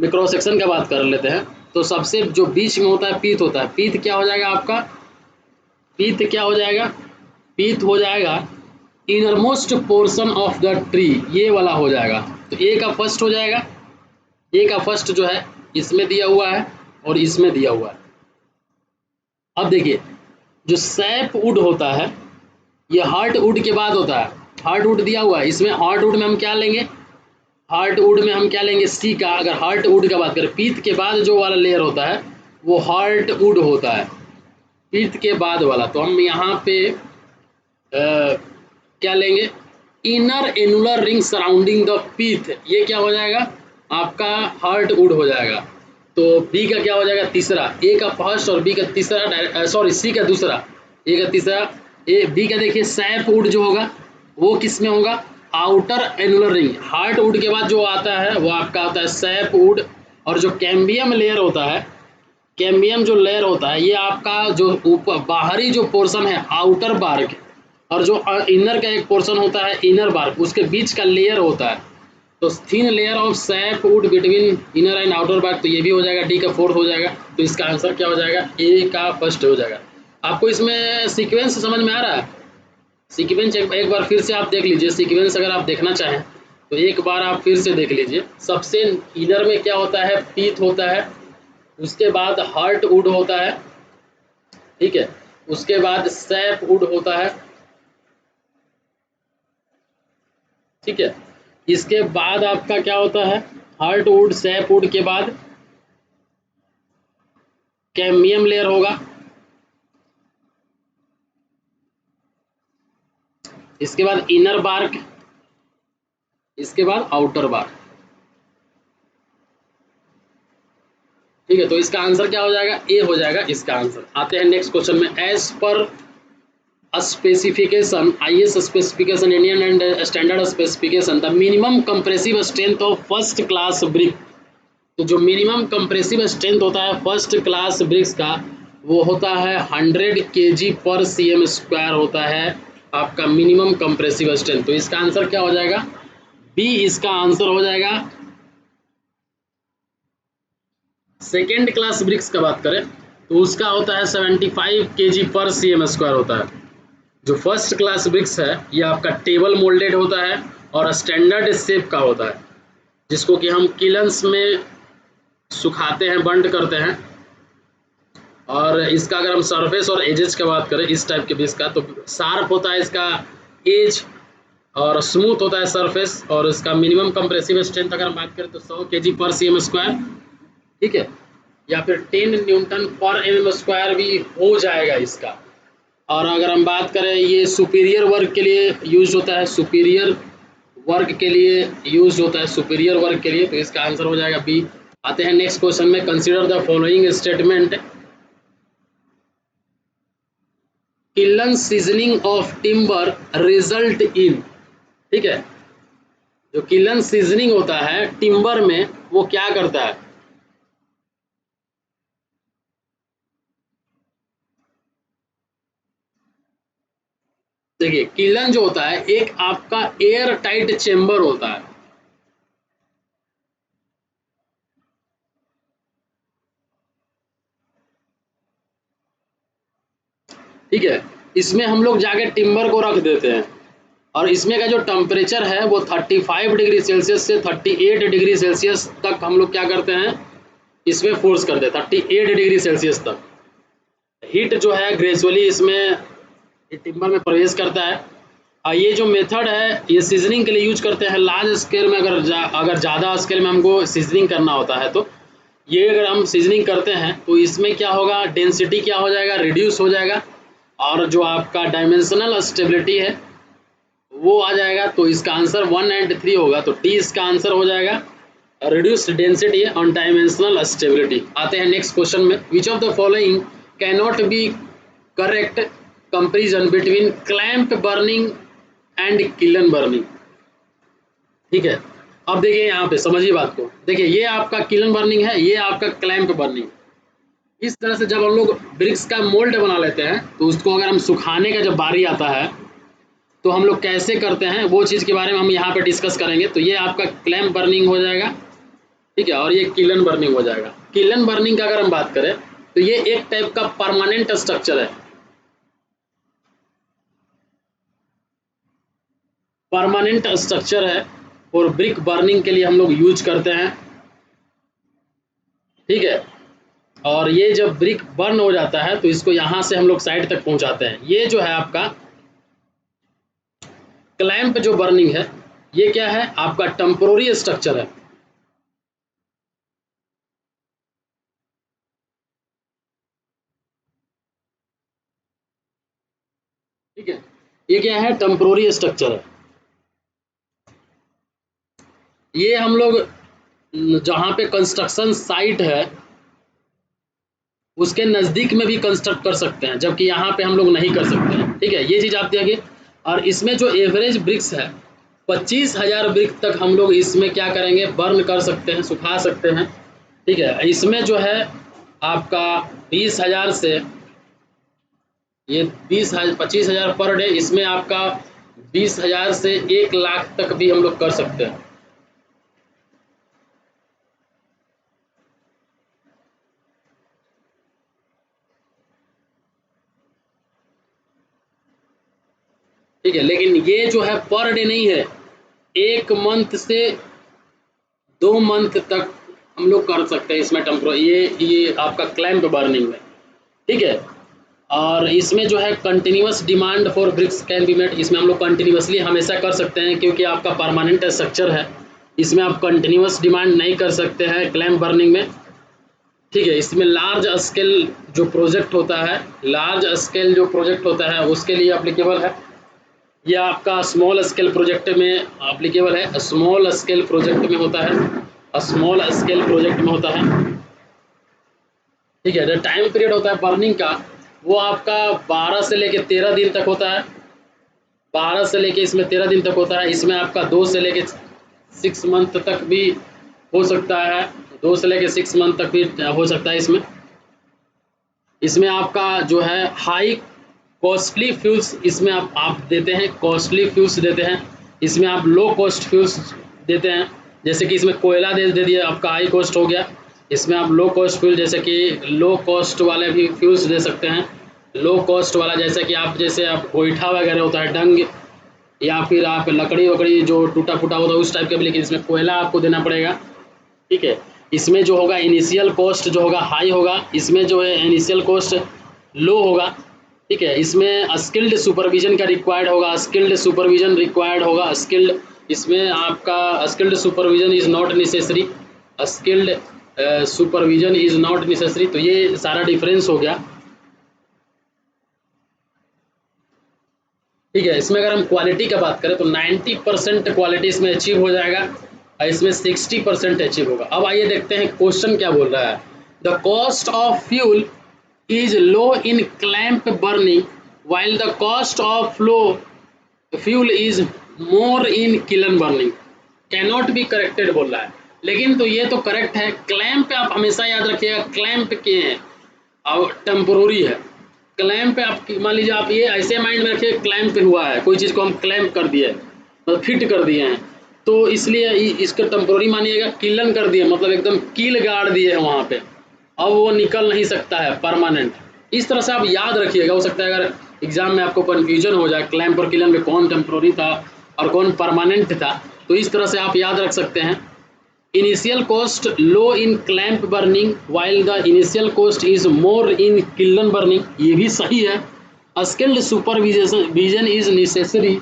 क्रॉस सेक्शन का बात कर लेते हैं, तो सबसे जो बीच में होता है पीथ होता है। पीथ क्या हो जाएगा आपका, पीथ क्या हो जाएगा, पीथ हो जाएगा innermost portion of the tree, ये वाला हो जाएगा। तो ए का फर्स्ट हो जाएगा, ए का फर्स्ट जो है इसमें दिया हुआ है और इसमें दिया हुआ है। अब देखिए जो सैप वुड होता है ये हार्ट वुड के बाद होता है। हार्ट वुड दिया हुआ है, इसमें हार्ट वुड में हम क्या लेंगे, हार्ट वुड में हम क्या लेंगे, सी का। अगर हार्ट वुड का बात करें, पीत के बाद जो वाला लेयर होता है वो हार्ट वुड होता है, पीत के बाद वाला। तो हम यहाँ पे क्या लेंगे, inner annular ring surrounding the pith, ये क्या हो जाएगा आपका हार्ट वुड हो जाएगा। तो बी का क्या हो जाएगा, तीसरा, ए का फर्स्ट और बी का तीसरा, सॉरी सी का दूसरा, ए का तीसरा, ए बी का देखिए सैप वुड जो होगा वो किस में होगा, outer annular ring. Heart would के बाद जो आता है वो आपका होता है सैप वुड। और जो कैम्बियम लेयर होता है, कैम्बियम जो लेयर होता है ये आपका जो ऊपर बाहरी जो पोर्शन है आउटर बार्क, और जो इनर का एक पोर्शन होता है इनर बार्क, उसके बीच का लेयर होता है। तो thin layer of sap wood between inner and outer bark, तो ये भी हो जाएगा, डी का फोर्थ हो जाएगा। तो इसका आंसर क्या हो जाएगा, ए का फर्स्ट हो जाएगा। आपको इसमें सीक्वेंस समझ में आ रहा है, सीक्वेंस एक बार फिर से आप देख लीजिए। सीक्वेंस अगर आप देखना चाहें तो एक बार आप फिर से देख लीजिए। सबसे इनर में क्या होता है, पीथ होता है, उसके बाद हार्ट वुड होता है, ठीक है, उसके बाद सैप वुड होता है, ठीक है, इसके बाद आपका क्या होता है, हार्ट वुड सैप वुड के बाद कैम्बियम लेयर होगा, इसके बाद इनर बार्क, इसके बाद आउटर बार्क, ठीक है। तो इसका आंसर क्या हो जाएगा, ए हो जाएगा इसका आंसर। आते हैं नेक्स्ट क्वेश्चन में। As per specification, IS specification, Indian and standard specification, the minimum compressive strength of first class brick. तो जो मिनिमम कंप्रेसिव स्ट्रेंथ होता है फर्स्ट क्लास ब्रिक्स का वो होता है 100 kg पर cm स्क्वायर होता है आपका मिनिमम कंप्रेसिव स्ट्रेंथ। तो इसका आंसर क्या हो जाएगा, बी इसका आंसर हो जाएगा। सेकेंड क्लास ब्रिक्स का बात करें तो उसका होता है 75 kg पर cm स्क्वायर होता है। जो फर्स्ट क्लास ब्रिक्स है ये आपका टेबल मोल्डेड होता है और स्टैंडर्ड शेप का होता है, जिसको कि हम किलन्स में सुखाते हैं, बर्न करते हैं। और इसका अगर हम सरफेस और एजेस की बात करें इस टाइप के ब्रिक्स का, तो शार्प होता है इसका एज और स्मूथ होता है सरफेस। और इसका मिनिमम कंप्रेसिव स्ट्रेंथ अगर हम बात करें तो 100 kg पर cm स्क्वायर, ठीक है, या फिर 10 न्यूटन पर mm स्क्वायर भी हो जाएगा इसका। और अगर हम बात करें ये सुपीरियर वर्क के लिए यूज होता है, सुपीरियर वर्क के लिए यूज होता है, सुपीरियर वर्क के लिए। तो इसका आंसर हो जाएगा बी। आते हैं नेक्स्ट क्वेश्चन में। Consider the following statement, kiln seasoning of timber result in, ठीक है, जो किलन सीजनिंग होता है टिम्बर में वो क्या करता है, देखिए किलन जो होता है एक आपका एयर टाइट चेम्बर होता है, ठीक है। इसमें हम लोग जाके टिम्बर को रख देते हैं और इसमें का जो टेम्परेचर है वो 35 डिग्री सेल्सियस से 38 डिग्री सेल्सियस तक हम लोग क्या करते हैं, इसमें फोर्स करते हैं 38 डिग्री सेल्सियस तक। हीट जो है ग्रेजुअली इसमें टिम्बर में प्रवेश करता है। और ये जो मेथड है ये सीजनिंग के लिए यूज करते हैं लार्ज स्केल में। अगर ज़्यादा स्केल में हमको सीजनिंग करना होता है तो ये अगर हम सीजनिंग करते हैं तो इसमें क्या होगा, डेंसिटी क्या हो जाएगा, रिड्यूस हो जाएगा, और जो आपका डायमेंशनल स्टेबिलिटी है वो आ जाएगा। तो इसका आंसर 1 एंड 3 होगा। तो डी इसका आंसर हो जाएगा, reduced density on dimensional stability. आते हैं नेक्स्ट क्वेश्चन में। Which of the following can not be correct comparison between clamp burning and kiln burning. ठीक है, अब देखिए यहाँ पे समझिए बात को। देखिए ये आपका किलन बर्निंग है, ये आपका क्लैंप बर्निंग। इस तरह से जब हम लोग ब्रिक्स का मोल्ड बना लेते हैं तो उसको अगर हम सुखाने का जब बारी आता है तो हम लोग कैसे करते हैं वो चीज़ के बारे में हम यहाँ पे डिस्कस करेंगे। तो ये आपका क्लैंप बर्निंग हो जाएगा, ठीक है, और ये किलन बर्निंग हो जाएगा। किलन बर्निंग का अगर हम बात करें तो ये एक टाइप का परमानेंट स्ट्रक्चर है, परमानेंट स्ट्रक्चर है और ब्रिक बर्निंग के लिए हम लोग यूज करते हैं। ठीक है, और ये जब ब्रिक बर्न हो जाता है तो इसको यहाँ से हम लोग साइड तक पहुँचाते हैं। ये जो है आपका क्लैंप जो बर्निंग है, ये क्या है आपका टेम्पोररी स्ट्रक्चर है। ठीक है, ये क्या है टेम्पोररी स्ट्रक्चर है। ये हम लोग जहाँ पे कंस्ट्रक्शन साइट है उसके नज़दीक में भी कंस्ट्रक्ट कर सकते हैं, जबकि यहाँ पे हम लोग नहीं कर सकते हैं। ठीक है, ये चीज़ आप देखिए। और इसमें जो एवरेज ब्रिक्स है 25,000 ब्रिक तक हम लोग इसमें क्या करेंगे बर्न कर सकते हैं, सुखा सकते हैं। ठीक है, इसमें जो है आपका 20,000 से ये 25,000 पर डे, इसमें आपका 20,000 से 1,00,000 तक भी हम लोग कर सकते हैं। ठीक है, लेकिन ये जो है पर डे नहीं है, 1 मंथ से 2 मंथ तक हम लोग कर सकते हैं इसमें टेम्पोररी। ये आपका क्लैंप बर्निंग है। ठीक है, और इसमें जो है continuous demand for bricks can be met. इसमें हम लोग कंटिन्यूअसली हमेशा कर सकते हैं क्योंकि आपका परमानेंट स्ट्रक्चर है। इसमें आप कंटिन्यूअस डिमांड नहीं कर सकते हैं क्लैंप बर्निंग में। ठीक है, इसमें लार्ज स्केल जो प्रोजेक्ट होता है, लार्ज स्केल जो प्रोजेक्ट होता है उसके लिए अप्लीकेबल है। यह आपका स्मॉल स्केल प्रोजेक्ट में एप्लीकेबल है, स्मॉल स्केल प्रोजेक्ट में होता है, स्मॉल स्केल प्रोजेक्ट में होता है। ठीक है, जो टाइम पीरियड होता है बर्निंग का वो आपका 12 से लेके 13 दिन तक होता है। 12 से लेके इसमें 13 दिन तक होता है। इसमें आपका 2 से लेके 6 मंथ तक भी हो सकता है, 2 से लेके 6 मंथ तक भी हो सकता है। इसमें आपका जो है हाई कॉस्टली फ्यूल्स इसमें आप देते हैं, कॉस्टली फ्यूल्स देते हैं। इसमें आप लो कॉस्ट फ्यूल्स देते हैं, जैसे कि इसमें कोयला दे दिया, आपका हाई कॉस्ट हो गया। इसमें आप लो कॉस्ट फ्यूल जैसे कि लो कॉस्ट वाले भी फ्यूल्स दे सकते हैं। लो कॉस्ट वाला जैसे कि आप गोईठा वगैरह होता है, डंग, या फिर आप लकड़ी वकड़ी जो टूटा फूटा होता है उस टाइप का भी, लेकिन इसमें कोयला आपको देना पड़ेगा। ठीक है, इसमें जो होगा इनिशियल कॉस्ट जो होगा हाई होगा, इसमें जो है इनिशियल कॉस्ट लो होगा। ठीक है, इसमें स्किल्ड सुपरविजन का रिक्वायर्ड होगा, स्किल्ड सुपरविजन रिक्वायर्ड होगा। स्किल्ड, इसमें आपका skilled supervision is not necessary, skilled supervision is not necessary. तो ये सारा डिफरेंस हो गया। ठीक है, इसमें अगर हम क्वालिटी का बात करें तो 90% क्वालिटी इसमें अचीव हो जाएगा और इसमें 60% अचीव होगा। अब आइए देखते हैं क्वेश्चन क्या बोल रहा है। The cost of fuel is low in clamp burning while the cost of fuel is more in kiln burning cannot be corrected बोल रहा है। लेकिन तो ये तो करेक्ट है। क्लैंप पे आप हमेशा याद रखिएगा, क्लैंप के हैं और टेम्पोररी है। क्लैंप पे आप मान लीजिए, आप ये ऐसे माइंड में रखिए क्लैंप हुआ है, कोई चीज़ को हम क्लैंप कर दिए मतलब फिट कर दिए हैं, तो इसलिए इसको टेम्पोररी मानिएगा। किलन कर दिए मतलब एकदम कील गाड़ दिए है वहाँ पे, अब वो निकल नहीं सकता है, परमानेंट। इस तरह से आप याद रखिएगा। हो सकता है अगर एग्जाम में आपको कन्फ्यूजन हो जाए क्लैंप और किलन में कौन टेम्पोररी था और कौन परमानेंट था, तो इस तरह से आप याद रख सकते हैं। Initial cost low in clamp burning while the initial cost is more in kiln burning, ये भी सही है। Skilled supervision is necessary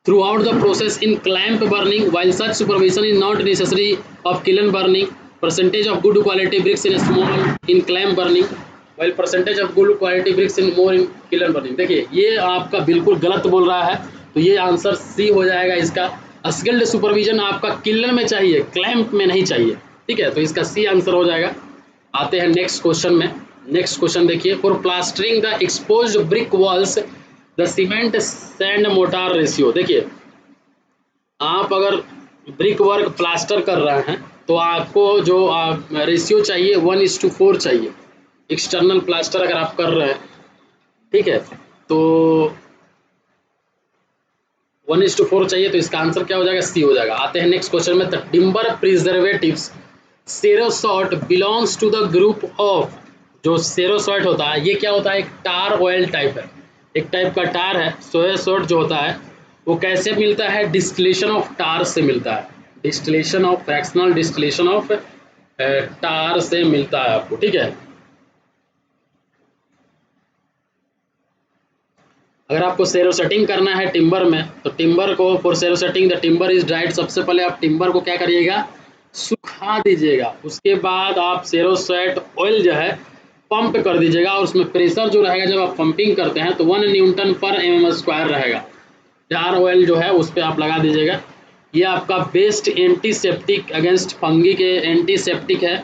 throughout the process in clamp burning while such supervision is not necessary of kiln burning. Percentage of good quality bricks in small in clamp burning while percentage of good quality bricks in more in kiln burning। देखिए ये आपका बिल्कुल गलत बोल रहा है, तो ये आंसर सी हो जाएगा इसका। स्किल्ड सुपरविजन आपका किलन में चाहिए, क्लैंप में नहीं चाहिए। ठीक है, तो इसका सी आंसर हो जाएगा। आते हैं नेक्स्ट क्वेश्चन में। नेक्स्ट क्वेश्चन देखिए, for plastering the exposed brick walls the cement sand motor ratio, देखिए आप अगर ब्रिक वर्क प्लास्टर कर रहे हैं तो आपको जो रेशियो चाहिए 1:4 चाहिए। एक्सटर्नल प्लास्टर अगर आप कर रहे हैं, ठीक है, तो 1:4 चाहिए, तो इसका आंसर क्या हो जाएगा? सी हो जाएगा। आते हैं नेक्स्ट क्वेश्चन में। The timber preservatives creosote belongs to the group of, जो सेरोसॉट होता है ये क्या होता है? एक टार ऑयल टाइप है, एक टाइप का टार है। सेरोसॉट जो होता है वो कैसे मिलता है? डिस्टिलेशन ऑफ टार से मिलता है, distillation of, fractional distillation of tar से मिलता है आपको, ठीक है। अगर आपको सेरोसेटिंग करना है टिम्बर में, तो टिम्बर को for creosoting the timber is dried, सबसे पहले आप टिम्बर को क्या करिएगा? सुखा दीजिएगा। उसके बाद आप सेरोसेट ऑयल जो है पंप कर दीजिएगा, और उसमें प्रेशर जो रहेगा जब आप पंपिंग करते हैं तो 1 Newton/mm² रहेगा। जार ऑयल जो है उस पर आप लगा दीजिएगा। ये आपका बेस्ट एंटीसेप्टिक अगेंस्ट फंगी के एंटीसेप्टिक है,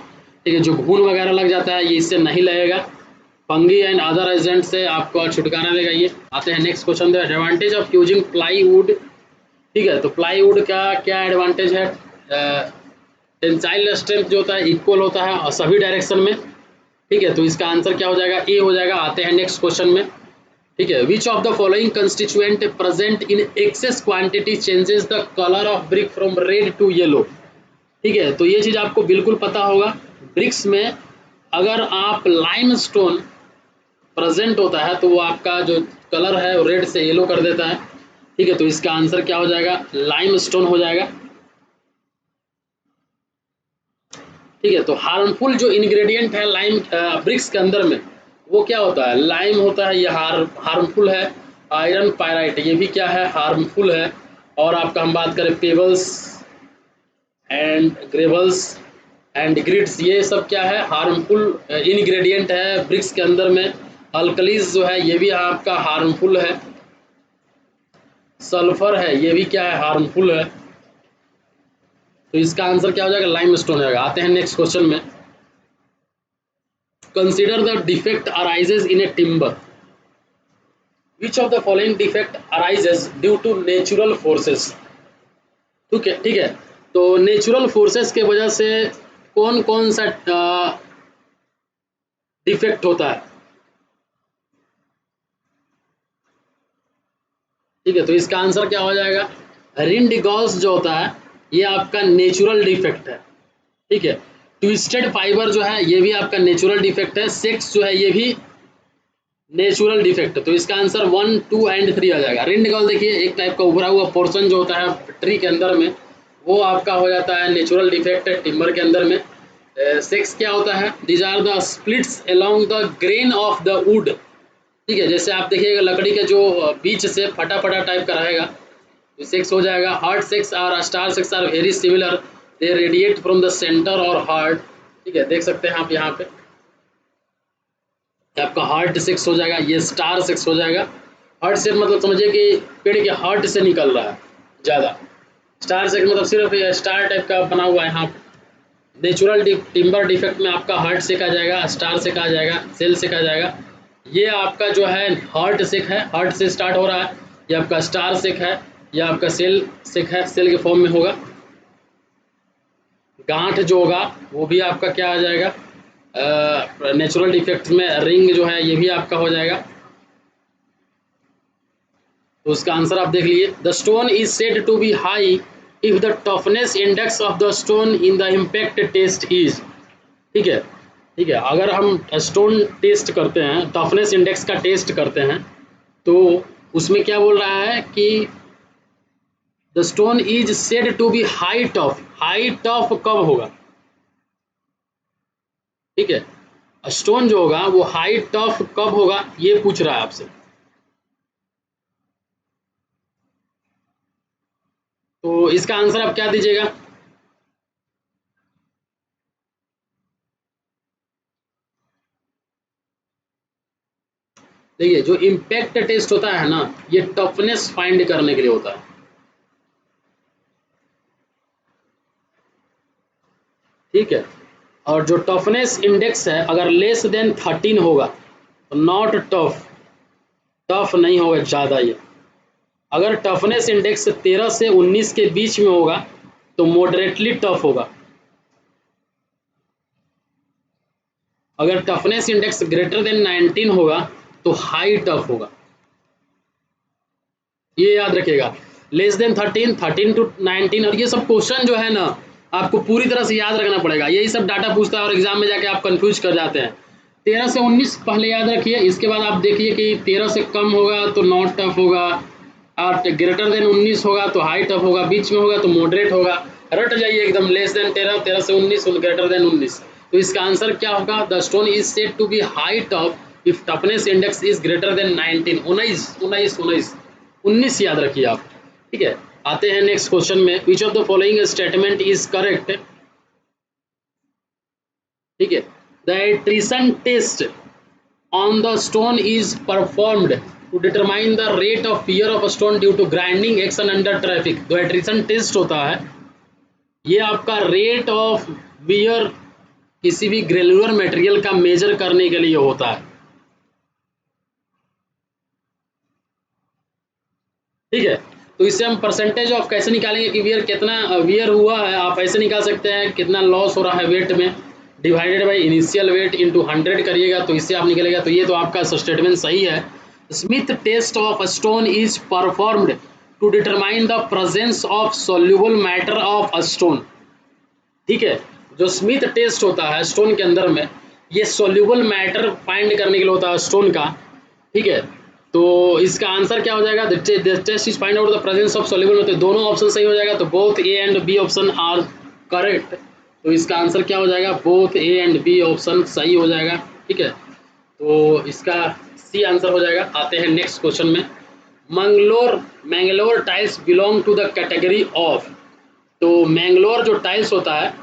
ठीक है। जो घून वगैरह लग जाता है ये इससे नहीं लगेगा, फंगी एंड अदर एजेंट से आपको छुटकारा देगा ये। आते हैं next question. The advantage of using plywood, ठीक है, तो प्लाईवुड का क्या एडवांटेज है? टेंसाइल स्ट्रेंथ जो होता है इक्वल होता है और सभी डायरेक्शन में, ठीक है, तो इसका आंसर क्या हो जाएगा? ए हो जाएगा। आते हैं नेक्स्ट क्वेश्चन में, ठीक है। Which of the following constituent present in excess quantity changes the colour of brick from red to yellow, ठीक है, तो ये चीज़ आपको बिल्कुल पता होगा। ब्रिक्स में अगर आप लाइमस्टोन प्रेजेंट होता है तो वो आपका जो कलर है वो रेड से येलो कर देता है, ठीक है, तो इसका आंसर क्या हो जाएगा? लाइमस्टोन हो जाएगा, ठीक है। तो हार्मफुल जो इंग्रेडिएंट है लाइम ब्रिक्स के अंदर में, वो क्या होता है? लाइम होता है, ये हार्मफुल है। आयरन पायराइट ये भी क्या है? हार्मफुल है। और आपका हम बात करें pebbles and gravels and grids, ये सब क्या है? हार्मफुल इंग्रेडिएंट है ब्रिक्स के अंदर में। अल्कलीज जो है ये भी आपका हार्मफुल है। सल्फर है ये भी क्या है? हार्मफुल है। तो इसका आंसर क्या हो जाएगा? लाइमस्टोन हो जाएगा। आते हैं नेक्स्ट क्वेश्चन में। Consider the defect arises in a timber, which of the following defect arises due to natural forces, ठीक है, ठीक है। तो नेचुरल फोर्सेस के वजह से कौन कौन सा डिफेक्ट होता है, ठीक है, तो इसका आंसर क्या हो जाएगा? रिंडिगॉल्स जो होता है ये आपका नेचुरल डिफेक्ट है, ठीक है। ट्विस्टेड फाइबर जो है ये भी आपका नेचुरल डिफेक्ट है। सेक्स जो है ये भी नेचुरल डिफेक्ट, तो इसका आंसर 1, 2 एंड 3 आ जाएगा। रिंडिगॉल देखिए एक टाइप का उभरा हुआ पोर्शन जो होता है ट्री के अंदर में, वो आपका हो जाता है नेचुरल डिफेक्ट टिम्बर के अंदर में। सेक्स क्या होता है? These are the splits along the grain of the wood, ठीक है, जैसे आप देखिएगा लकड़ी के जो बीच से फटा फटा टाइप का रहेगा, तो सेक्स हो जाएगा। हार्ट सेक्स और star shakes are very similar, they radiate from the centre और हार्ट, ठीक है, देख सकते हैं आप यहाँ पे आपका हार्ट सेक्स हो जाएगा, ये स्टार सेक्स हो जाएगा। हार्ट सेक्स मतलब समझिए कि पेड़ के हार्ट से निकल रहा है ज़्यादा। स्टार सेक्स मतलब सिर्फ स्टार टाइप का बना हुआ है। यहाँ नेचुरल टिम्बर डिफेक्ट में आपका हार्ट सेक आ जाएगा, स्टार सेक आ जाएगा, सेल सेक आ जाएगा। ये आपका जो है हार्ट सेक है, हार्ट से स्टार्ट हो रहा है। ये आपका स्टार सेक है, या आपका सेल सेक है, सेल के फॉर्म में होगा। गांठ जो होगा वो भी आपका क्या आ जाएगा? नेचुरल डिफेक्ट में रिंग जो है ये भी आपका हो जाएगा। तो उसका आंसर आप देख लीजिए। The stone is said to be high if the toughness index of the stone in the impact test is, ठीक है, ठीक है। अगर हम स्टोन टेस्ट करते हैं, टफनेस इंडेक्स का टेस्ट करते हैं, तो उसमें क्या बोल रहा है कि the stone is said to be high tough. High tough कब होगा? ठीक है, स्टोन जो होगा वो हाई टफ कब होगा ये पूछ रहा है आपसे। तो इसका आंसर आप क्या दीजिएगा? देखिए जो इम्पैक्ट टेस्ट होता है ना, ये टफनेस फाइंड करने के लिए होता है, ठीक है। और जो टफनेस इंडेक्स है अगर लेस देन 13 होगा तो नॉट टफ, टफ नहीं होगा ज़्यादा ये। अगर टफनेस इंडेक्स 13 से 19 के बीच में होगा तो मॉडरेटली टफ होगा। अगर टफनेस इंडेक्स ग्रेटर देन 19 होगा तो हाई टफ होगा, ये याद रखिएगा। लेस देन 13, 13 टू 19, और ये सब क्वेश्चन जो है ना आपको पूरी तरह से याद रखना पड़ेगा, यही सब डाटा पूछता है और एग्जाम में जाके आप कंफ्यूज कर जाते हैं। 13 से 19 पहले याद रखिए, इसके बाद आप देखिए कि 13 से कम होगा तो नॉट टफ होगा, और ग्रेटर देन 19 होगा तो हाई टफ होगा, बीच में होगा तो मॉडरेट होगा। रट जाइए एकदम, लेस देन 13, 13 से 19, ग्रेटर देन 19। तो इसका आंसर क्या होगा? The stone is said to be high tough if toughness index is greater than 19। 19 याद रखिए आप, ठीक है। आते हैं नेक्स्ट क्वेश्चन में, which of the following statement is correct, ठीक है। The attrition test on the stone is performed to determine the rate of wear of a stone due to grinding action under traffic। जो एट्रिशन टेस्ट होता है ये आपका रेट ऑफ वियर किसी भी ग्रेनुलर मटेरियल का मेजर करने के लिए होता है, ठीक है। तो इससे हम परसेंटेज ऑफ कैसे निकालेंगे कि वियर कितना वियर हुआ है, आप ऐसे निकाल सकते हैं कितना लॉस हो रहा है वेट में, divided by initial weight into 100 करिएगा तो इससे आप निकलेगा। तो ये तो आपका स्टेटमेंट सही है। Smith test of a stone is performed to determine the presence of soluble matter of a stone, ठीक है। जो स्मिथ टेस्ट होता है स्टोन के अंदर में, ये सोल्यूबल मैटर फाइंड करने के लिए होता है स्टोन का, ठीक है। तो इसका आंसर क्या हो जाएगा? The test is find out the presence of soluble matter. दोनों ऑप्शन सही हो जाएगा, तो both A and B option are correct. तो इसका आंसर क्या हो जाएगा? Both A and B option सही हो जाएगा, ठीक है। तो इसका सी आंसर हो जाएगा। आते हैं नेक्स्ट क्वेश्चन में, Mangalore tiles belong to the category of. तो मैंगलोर जो टाइल्स होता है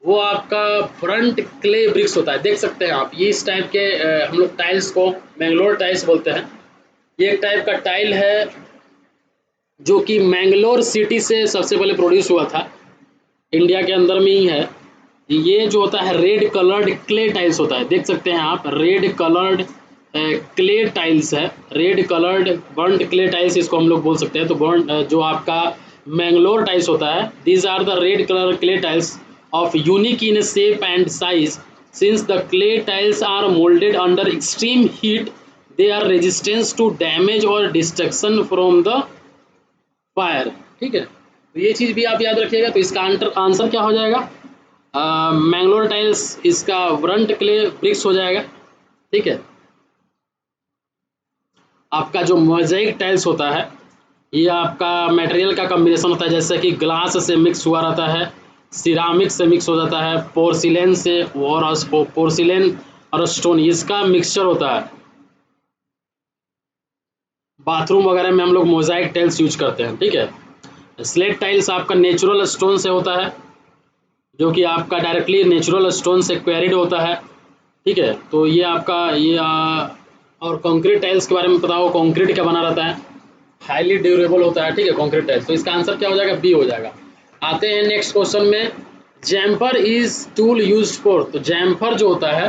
वो आपका फ्रंट क्ले ब्रिक्स होता है, देख सकते हैं आप। ये इस टाइप के हम लोग टाइल्स को मैंगलोर टाइल्स बोलते हैं। ये एक टाइप का टाइल है जो कि मैंगलोर सिटी से सबसे पहले प्रोड्यूस हुआ था, इंडिया के अंदर में ही है। ये जो होता है रेड कलर्ड क्ले टाइल्स होता है, देख सकते हैं आप, रेड कलर्ड क्ले टाइल्स है, red coloured burned clay tiles इसको हम लोग बोल सकते हैं। तो बर्न जो आपका मैंगलोर टाइल्स होता है, these are the red colour clay tiles of unique in shape and size. Since the clay tiles are molded under extreme heat, they are resistant to damage or destruction from the fire, ठीक है। तो ये चीज़ भी आप याद रखिएगा। तो इसका आंसर क्या हो जाएगा? मैंगलोर टाइल्स इसका फ्रंट क्ले ब्रिक्स हो जाएगा, ठीक है। आपका जो मोज़ेक टाइल्स होता है ये आपका मटेरियल का कॉम्बिनेशन होता है, जैसे कि ग्लास से मिक्स हुआ रहता है, सिरामिक से मिक्स हो जाता है, पोर्सिलेन से, और पोर्सिलेन और स्टोन इसका मिक्सचर होता है। बाथरूम वगैरह में हम लोग मोज़ाइक टाइल्स यूज करते हैं, ठीक है। स्लेट टाइल्स आपका नेचुरल स्टोन से होता है, जो कि आपका डायरेक्टली नेचुरल स्टोन से क्वेरिड होता है, ठीक है। तो ये आपका ये और कंक्रीट टाइल्स के बारे में पता हो, कंक्रीट का बना रहता है, हाईली ड्यूरेबल होता है, ठीक है, कंक्रीट टाइल्स। तो इसका आंसर क्या हो जाएगा? बी हो जाएगा। आते हैं नेक्स्ट क्वेश्चन में, जैम्पर इज टूल यूज फॉर। तो जैम्पर जो होता है,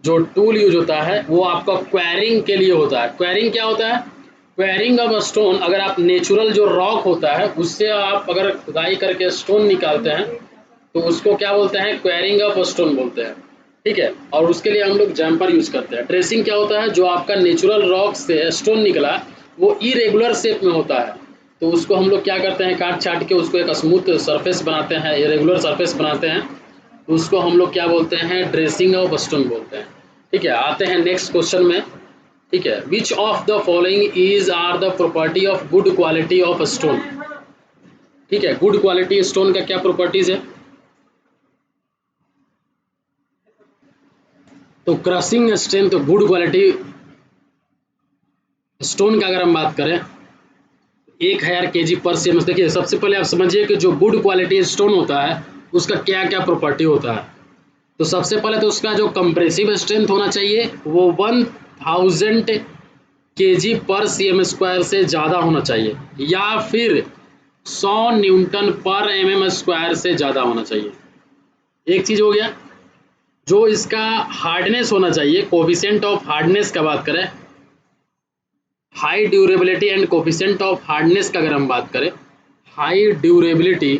जो टूल यूज होता है वो आपका क्वेरिंग के लिए होता है। क्वेरिंग क्या होता है? क्वेरिंग ऑफ स्टोन, अगर आप नेचुरल जो रॉक होता है उससे आप अगर खुदाई करके स्टोन निकालते हैं तो उसको क्या बोलते हैं? क्वेरिंग ऑफ स्टोन बोलते हैं, ठीक है। और उसके लिए हम लोग जैम्पर यूज करते हैं। ड्रेसिंग क्या होता है? जो आपका नेचुरल रॉक से स्टोन निकला वो इरेगुलर शेप में होता है, तो उसको हम लोग क्या करते हैं? काट छाट के उसको एक स्मूथ सरफेस बनाते हैं, इरेगुलर सरफेस बनाते हैं, तो उसको हम लोग क्या बोलते हैं? ड्रेसिंग ऑफ स्टोन बोलते हैं, ठीक है। आते हैं नेक्स्ट क्वेश्चन में, ठीक है। Which of the following is are the property of good quality of stone, ठीक है। गुड क्वालिटी स्टोन का क्या प्रॉपर्टीज है? तो crushing strength, good quality stone का अगर हम बात करें 1000 kg पर cm। देखिए सबसे पहले आप समझिए कि जो गुड क्वालिटी स्टोन होता है उसका क्या क्या प्रॉपर्टी होता है। तो सबसे पहले तो उसका जो कंप्रेसिव स्ट्रेंथ होना चाहिए वो 1000 kg पर cm² से ज़्यादा होना चाहिए, या फिर 100 न्यूटन पर mm² से ज़्यादा होना चाहिए। एक चीज़ हो गया। जो इसका हार्डनेस होना चाहिए, कोफिशिएंट ऑफ हार्डनेस का बात करें high durability and coefficient of hardness का अगर हम बात करें, high durability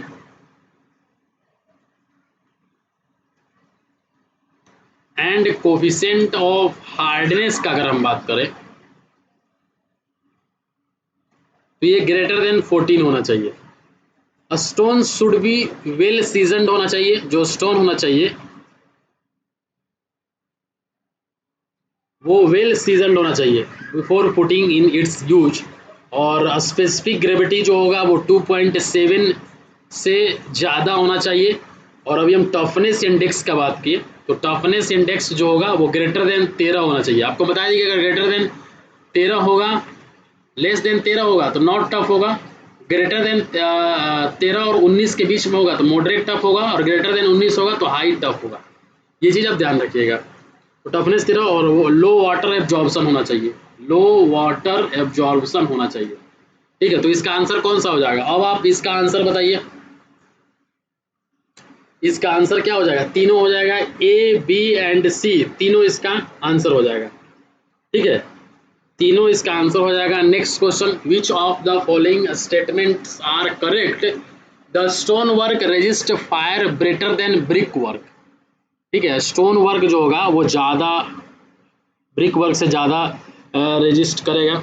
and coefficient of hardness का अगर हम बात करें तो ये ग्रेटर देन 14 होना चाहिए। Stone should be well seasoned होना चाहिए, जो स्टोन होना चाहिए वो वेल सीजनड होना चाहिए before putting in its use. और स्पेसिफिक ग्रेविटी जो होगा वो 2.7 से ज़्यादा होना चाहिए। और अभी हम टफनेस इंडेक्स का बात किए तो टफनेस इंडेक्स जो होगा वो ग्रेटर देन 13 होना चाहिए। आपको बता दीजिए अगर ग्रेटर देन 13 होगा, लेस देन 13 होगा तो नॉट टफ होगा, ग्रेटर देन 13 और 19 के बीच में होगा तो मॉडरेट टफ होगा, और ग्रेटर देन 19 होगा तो हाई टफ होगा। ये चीज़ आप ध्यान रखिएगा। तो टफनेस 13 और वो लो वाटर एब्जॉर्प्शन होना चाहिए, लो वाटर एब्जॉर्प्शन होना चाहिए। ठीक है, तो इसका आंसर कौन सा हो जाएगा? अब आप इसका आंसर बताइए, इसका आंसर क्या हो जाएगा? तीनों हो जाएगा, ए बी एंड सी तीनों इसका आंसर हो जाएगा। ठीक है, तीनों इसका आंसर हो जाएगा। Next question, which of the following statements are correct? The stone work resist fire better than brick work. ठीक है, स्टोन वर्क जो होगा वो ज़्यादा ब्रिक वर्क से ज़्यादा रेजिस्ट करेगा।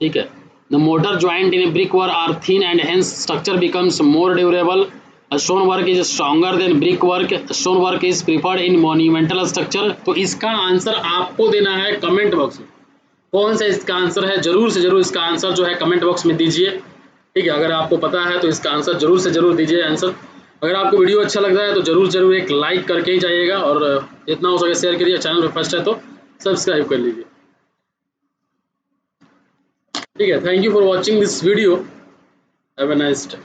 ठीक है, the mortar joint in brick work are thin and hence structure becomes more durable. Stone work is stronger than brick work. Stone work is preferred in monumental structure. तो इसका आंसर आपको देना है कमेंट बॉक्स में, कौन सा इसका आंसर है। जरूर से जरूर इसका आंसर जो है कमेंट बॉक्स में दीजिए। ठीक है, अगर आपको पता है तो इसका आंसर जरूर से जरूर दीजिए आंसर। अगर आपको वीडियो अच्छा लग रहा है तो जरूर जरूर एक लाइक करके ही जाइएगा, और जितना हो सके शेयर करिए। चैनल पर फर्स्ट है तो सब्सक्राइब कर लीजिए। ठीक है, thank you for watching this video, have a nice day.